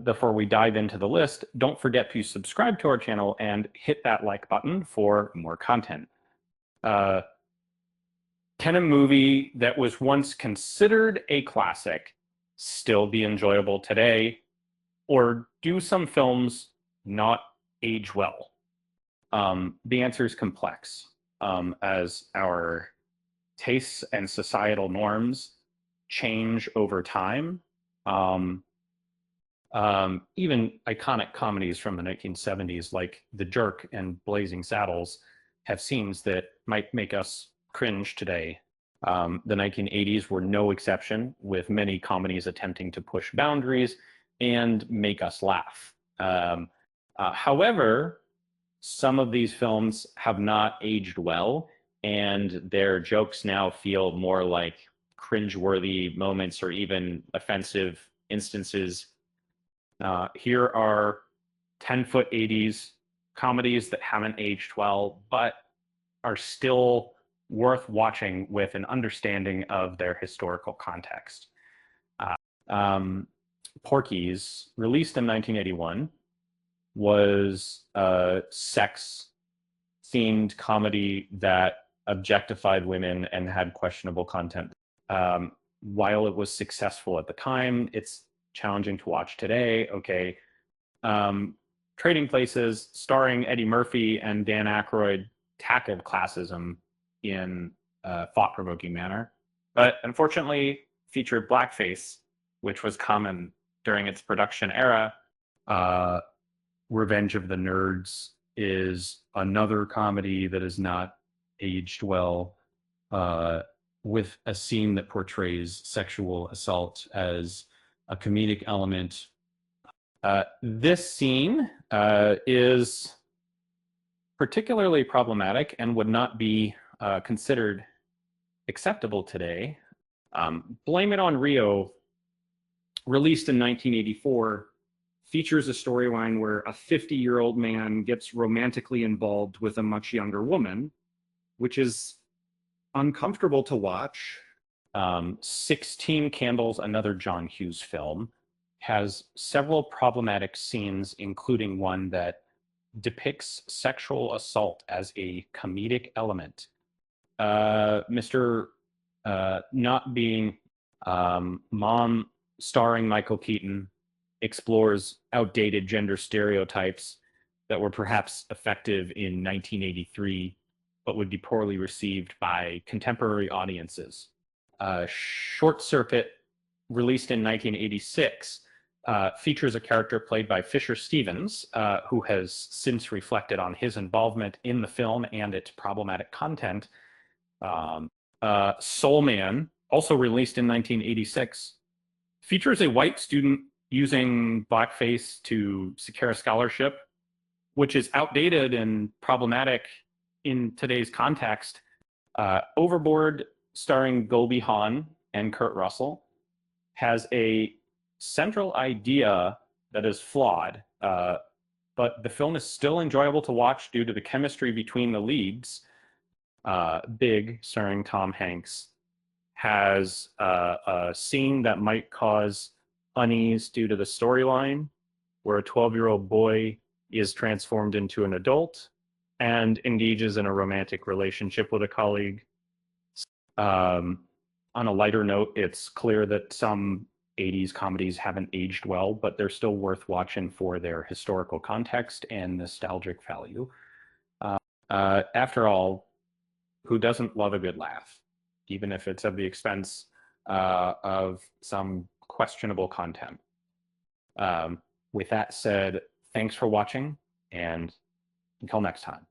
Before we dive into the list, don't forget to subscribe to our channel and hit that like button for more content. Can a movie that was once considered a classic still be enjoyable today? Or do some films not age well? The answer is complex, as our tastes and societal norms change over time. Um, Even iconic comedies from the 1970s, like The Jerk and Blazing Saddles, have scenes that might make us cringe today. The 1980s were no exception, with many comedies attempting to push boundaries and make us laugh. However, some of these films have not aged well, and their jokes now feel more like cringeworthy moments or even offensive instances. Here are 10-foot 80s comedies that haven't aged well, but are still worth watching with an understanding of their historical context. Uh, um, Porky's, released in 1981, was a sex themed comedy that objectified women and had questionable content. While it was successful at the time, it's challenging to watch today. Okay. Um, Trading Places, starring Eddie Murphy and Dan Aykroyd, tackled classism in a thought provoking manner, but unfortunately featured blackface, which was common during its production era. Uh, Revenge of the Nerds is another comedy that is not aged well, uh, with a scene that portrays sexual assault as a comedic element. This scene is particularly problematic and would not be considered acceptable today. Blame It on Rio, released in 1984, features a storyline where a 50-year-old man gets romantically involved with a much younger woman, which is uncomfortable to watch. 16 Candles, another John Hughes film, has several problematic scenes, including one that depicts sexual assault as a comedic element. Mr. Not Being Mom, starring Michael Keaton, explores outdated gender stereotypes that were perhaps effective in 1983, but would be poorly received by contemporary audiences. Short Circuit, released in 1986, features a character played by Fisher Stevens, who has since reflected on his involvement in the film and its problematic content. Soul Man, also released in 1986, features a white student using blackface to secure a scholarship, which is outdated and problematic in today's context. Overboard, starring Goldie Hawn and Kurt Russell, has a central idea that is flawed, but the film is still enjoyable to watch due to the chemistry between the leads. Big, starring Tom Hanks, has a scene that might cause unease due to the storyline, where a 12-year-old boy is transformed into an adult and engages in a romantic relationship with a colleague. On a lighter note, it's clear that some 80s comedies haven't aged well, but they're still worth watching for their historical context and nostalgic value. After all, who doesn't love a good laugh, even if it's at the expense of some questionable content? With that said, thanks for watching, and until next time.